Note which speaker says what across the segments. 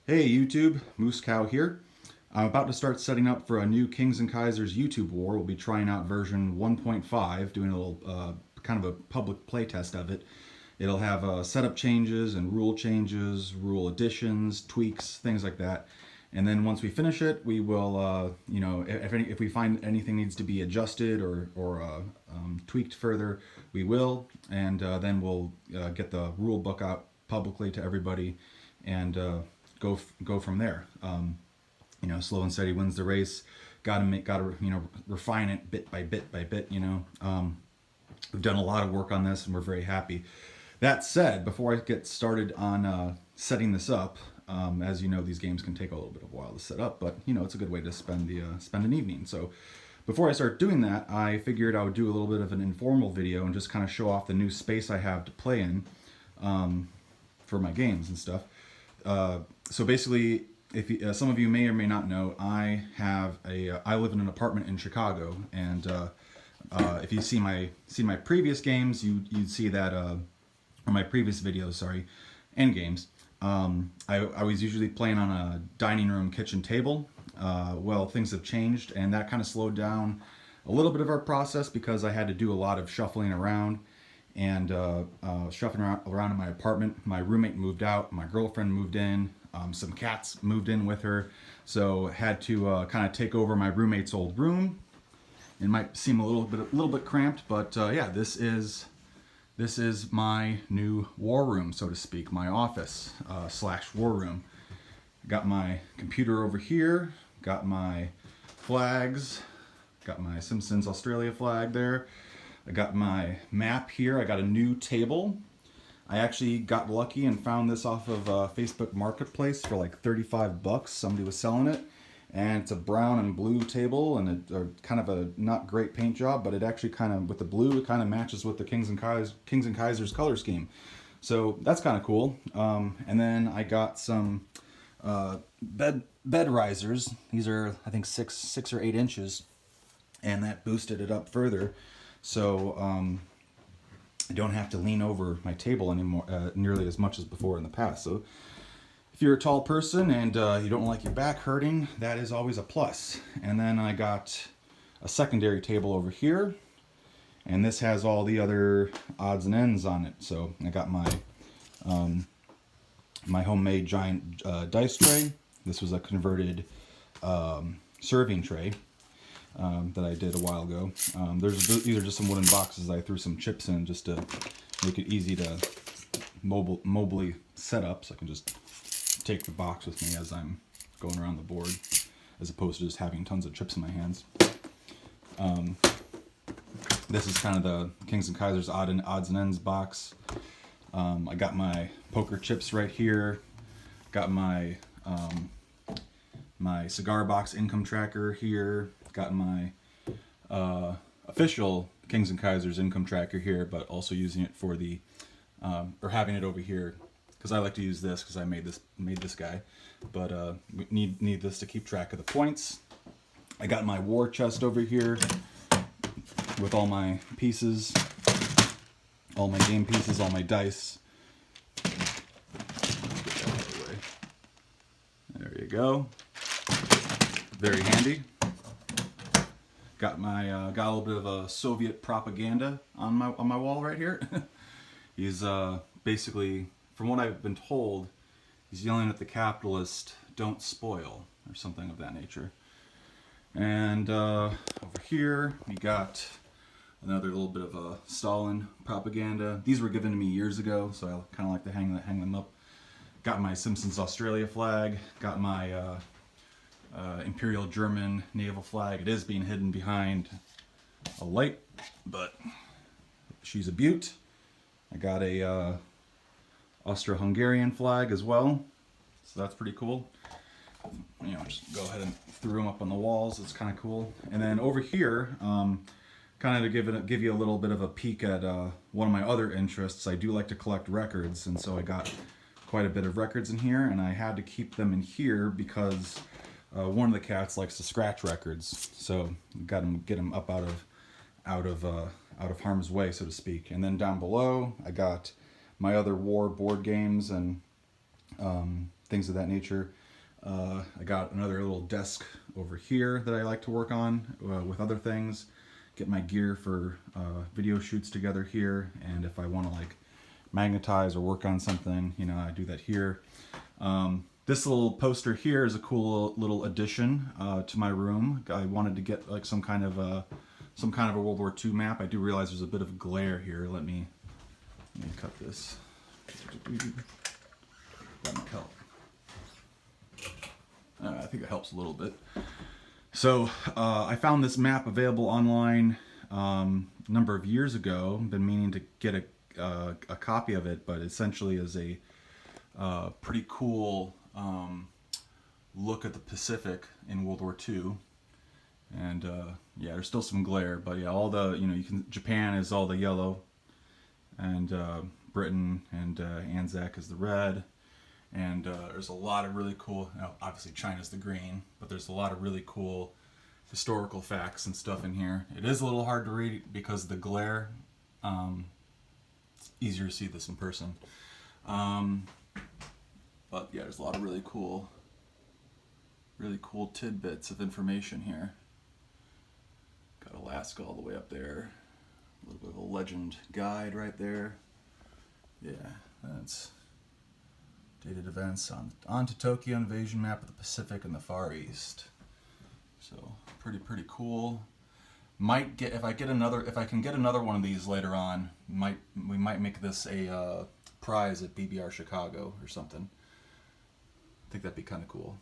Speaker 1: Hey YouTube, Moose Cow here. I'm about to start setting up for a new Kings and Kaisers YouTube war. We'll be trying out version 1.5, doing a little kind of a public playtest of it. It'll have setup changes and rule changes, rule additions, tweaks, things like that. And then once we finish it, we will, if we find anything needs to be adjusted or tweaked further, we will. And then we'll get the rule book out publicly to everybody and go from there. Slow and steady wins the race. Got to refine it bit by bit by bit. We've done a lot of work on this, and we're very happy. That said, before I get started on setting this up, as you know, these games can take a little bit of a while to set up, but it's a good way to spend an evening. So before I start doing that, I figured I would do a little bit of an informal video and just kind of show off the new space I have to play in for my games and stuff. So basically, if some of you may or may not know, I live in an apartment in Chicago, and if you see my previous games, you'd see that, or my previous videos, sorry, and games. I was usually playing on a dining room kitchen table. Well, things have changed, and that kind of slowed down a little bit of our process because I had to do a lot of shuffling around and shuffling around in my apartment. My roommate moved out, my girlfriend moved in, some cats moved in with her, so had to kind of take over my roommate's old room. It might seem a little bit cramped, but yeah, this is my new war room, so to speak, my office / war room. Got my computer over here, got my flags, got my Simpsons Australia flag there. I got my map here. I got a new table. I actually got lucky and found this off of Facebook Marketplace for like $35. Somebody was selling it, and it's a brown and blue table, and it kind of a not great paint job, but it actually kind of, with the blue, it kind of matches with the Kings and Kaisers color scheme. So that's kind of cool. And then I got some bed risers. These are, I think, 6 or 8 inches, and that boosted it up further. So I don't have to lean over my table anymore nearly as much as before in the past. So if you're a tall person and you don't like your back hurting, that is always a plus. And then I got a secondary table over here, and this has all the other odds and ends on it. So I got my my homemade giant dice tray. This was a converted serving tray that I did a while ago. These are just some wooden boxes I threw some chips in just to make it easy to mobily set up, so I can just take the box with me as I'm going around the board, as opposed to just having tons of chips in my hands. This is kind of the Kings and Kaisers odds and ends box. I got my poker chips right here. Got my my cigar box income tracker here. Got my official Kings and Kaisers income tracker here, but also using it for the or having it over here because I like to use this because I made this guy, but we need this to keep track of the points. I got my war chest over here with all my pieces, all my game pieces, all my dice. There you go. Very handy. Got a little bit of a Soviet propaganda on my wall right here. He's basically, from what I've been told, he's yelling at the capitalist, "Don't spoil," or something of that nature. And over here we got another little bit of a Stalin propaganda. These were given to me years ago, so I kind of like to hang them up. Got my Simpsons Australia flag. Got my Imperial German naval flag. It is being hidden behind a light, but she's a beaut. I got a Austro-Hungarian flag as well, so that's pretty cool. Just go ahead and throw them up on the walls. It's kind of cool. And then over here, kind of to give you a little bit of a peek at one of my other interests. I do like to collect records, and so I got quite a bit of records in here, and I had to keep them in here because one of the cats likes to scratch records, so got to get them up out of harm's way, so to speak. And then down below, I got my other war board games and things of that nature. I got another little desk over here that I like to work on with other things. Get my gear for video shoots together here, and if I want to like magnetize or work on something, you know, I do that here. This little poster here is a cool little addition to my room. I wanted to get like some kind of a World War II map. I do realize there's a bit of glare here. Let me cut this. That might help. I think it helps a little bit. So I found this map available online a number of years ago. Been meaning to get a copy of it, but essentially is a pretty cool look at the Pacific in World War II. And yeah, there's still some glare, but yeah, all the, you know, Japan is all the yellow, and Britain and Anzac is the red. And there's a lot of really cool, you know, obviously China's the green, but there's a lot of really cool historical facts and stuff in here. It is a little hard to read because of the glare. It's easier to see this in person. But yeah, there's a lot of really cool tidbits of information here. Got Alaska all the way up there. A little bit of a legend guide right there. Yeah, that's dated events on to Tokyo invasion map of the Pacific and the Far East. So pretty cool. Might get if I can get another one of these later on. We might make this a prize at BBR Chicago or something. I think that'd be kind of cool.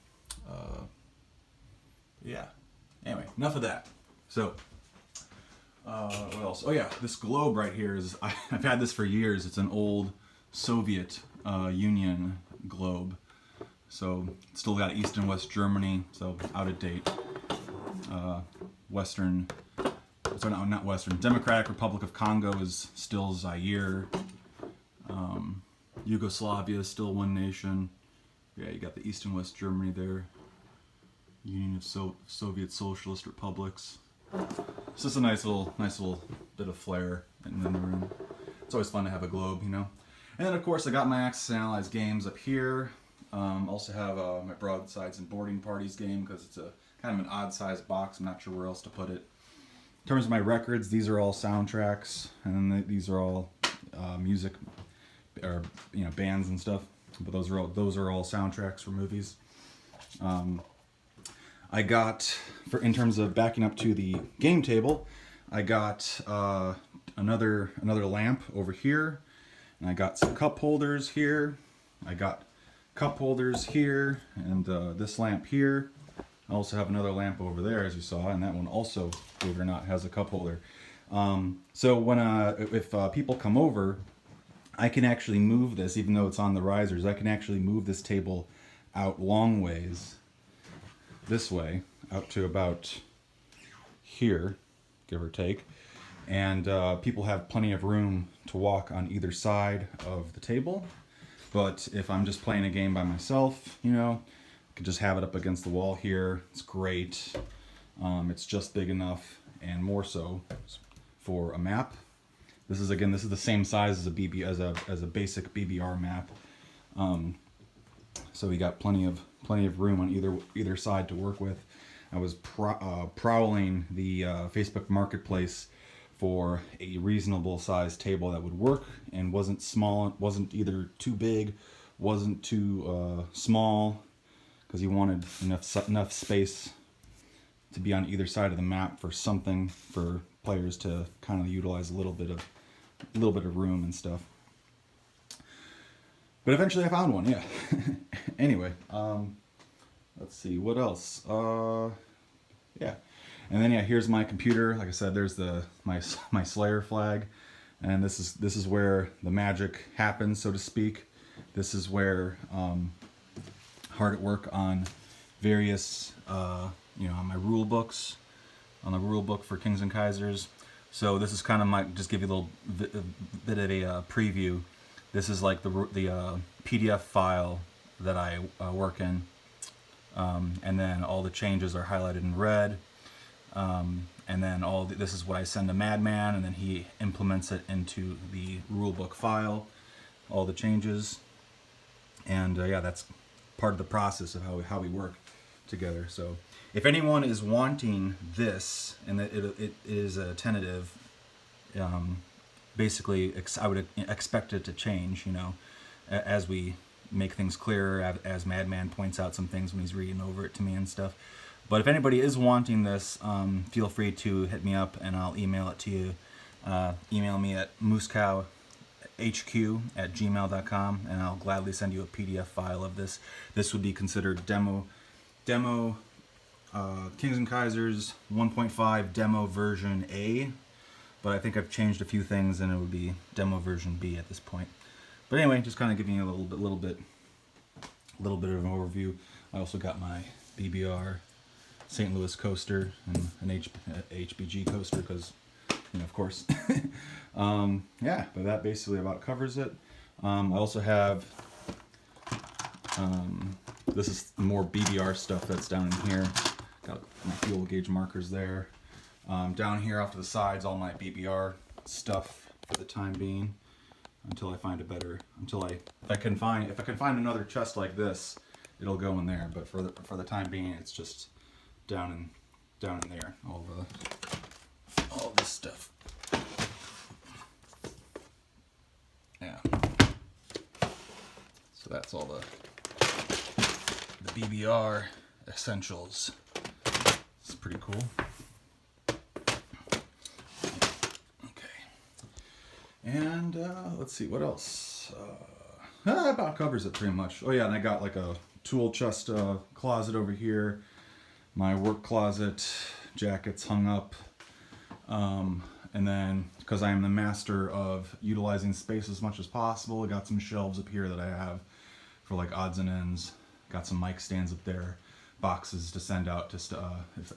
Speaker 1: Yeah. Anyway, enough of that. So, what else? Oh yeah, this globe right here is I've had this for years. It's an old Soviet Union globe. So it's still got East and West Germany, so out of date. Western, sorry, not Western. Democratic Republic of Congo is still Zaire. Yugoslavia is still one nation. Yeah, you got the East and West Germany there. Union of Soviet Socialist Republics. It's just a nice little bit of flair in the room. It's always fun to have a globe, you know. And then of course I got my Axis and Allies games up here. Also have my Broadsides and Boarding Parties game because it's a kind of an odd-sized box. I'm not sure where else to put it. In terms of my records, these are all soundtracks, and then these are all music, or you know, bands and stuff. But those are all soundtracks for movies. I got, in terms of backing up to the game table, I got another lamp over here, and I got some cup holders here. I got cup holders here, and this lamp here. I also have another lamp over there, as you saw, and that one also, believe it or not, has a cup holder. So when if people come over, I can actually move this, even though it's on the risers. I can actually move this table out long ways, this way, out to about here, give or take. And people have plenty of room to walk on either side of the table. But if I'm just playing a game by myself, you know, I could just have it up against the wall here. It's great. It's just big enough, and more so for a map. This is the same size as a basic BBR map. So we got plenty of room on either side to work with. I was prowling the Facebook Marketplace for a reasonable sized table that would work and wasn't small, wasn't either too big, wasn't too small, because you wanted enough space to be on either side of the map for something for players to kind of utilize a little bit of room and stuff. But eventually I found one, yeah. Anyway, let's see, what else? Yeah. And then yeah, here's my computer. Like I said, there's my Slayer flag, and this is where the magic happens, so to speak. This is where hard at work on various you know, on my rule books, on the rule book for Kings and Kaisers. So this is kind of just give you a little bit of a preview. This is like the PDF file that I work in, and then all the changes are highlighted in red. And then this is what I send to Madman, and then he implements it into the rulebook file, all the changes. And yeah, that's part of the process of how we work together. So if anyone is wanting this, and it is a tentative, basically I would expect it to change, you know, as we make things clearer, as Madman points out some things when he's reading over it to me and stuff. But if anybody is wanting this, feel free to hit me up and I'll email it to you. Email me at moosecowhq@gmail.com and I'll gladly send you a PDF file of this. This would be considered demo Kings and Kaisers 1.5 demo version A, but I think I've changed a few things and it would be demo version B at this point. But anyway, just kind of giving you a little bit of an overview. I also got my BBR St. Louis coaster and an HBG coaster because, you know, of course. Yeah, but that basically about covers it. I also have this is more BBR stuff that's down in here. Got my fuel gauge markers there. Down here off to the sides, all my BBR stuff for the time being, until I find a better. If I can find another chest like this, it'll go in there. But for the time being, it's just down in there. All this stuff. Yeah. So that's all the BBR essentials. It's pretty cool. Okay. And let's see what else. That about covers it pretty much. Oh yeah, and I got like a tool chest closet over here. My work closet, jackets hung up. And then, because I am the master of utilizing space as much as possible, I got some shelves up here that I have for like odds and ends. Got some mic stands up there, boxes to send out, just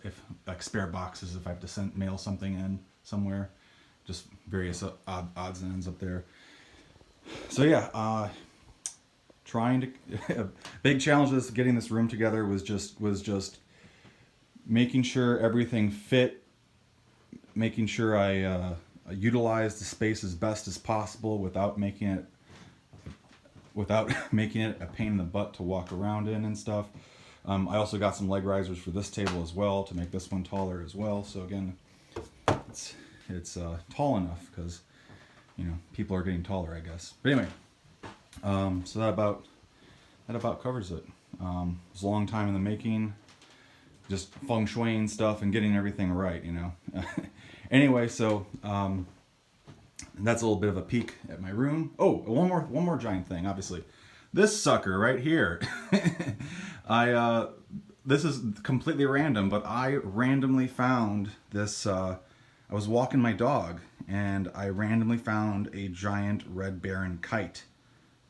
Speaker 1: if like spare boxes if I have to mail something in somewhere. Just various odds and ends up there. So yeah, trying to a big challenge of getting this room together was just making sure everything fit. Making sure I utilize the space as best as possible without making it a pain in the butt to walk around in and stuff. I also got some leg risers for this table as well to make this one taller as well. So again, it's tall enough because, you know, people are getting taller, I guess. But anyway, so that about covers it. It was a long time in the making. Just feng shuiing stuff and getting everything right, you know. Anyway, so that's a little bit of a peek at my room. Oh, one more giant thing, obviously. This sucker right here. This is completely random, but I randomly found this. I was walking my dog, and I randomly found a giant Red Baron kite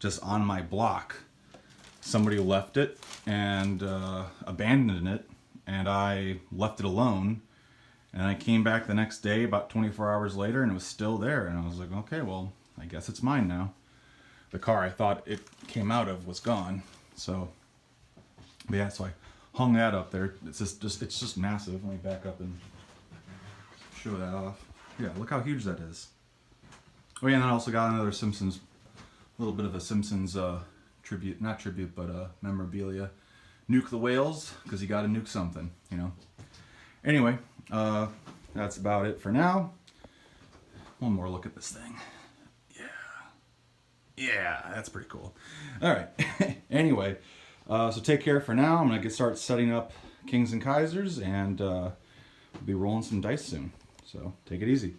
Speaker 1: just on my block. Somebody left it and abandoned it. And I left it alone, and I came back the next day about 24 hours later and it was still there, and I was like, okay, well, I guess it's mine now. The car I thought it came out of was gone. So, but yeah, so I hung that up there. It's just massive. Let me back up and show that off. Yeah, look how huge that is. Oh yeah, and I also got another Simpsons, a little bit of a Simpsons tribute, not tribute, but memorabilia. Nuke the whales, because you got to nuke something, you know. Anyway, that's about it for now. One more look at this thing. Yeah, that's pretty cool. All right. Anyway, so take care for now. I'm going to start setting up Kings and Kaisers, and we'll be rolling some dice soon. So take it easy.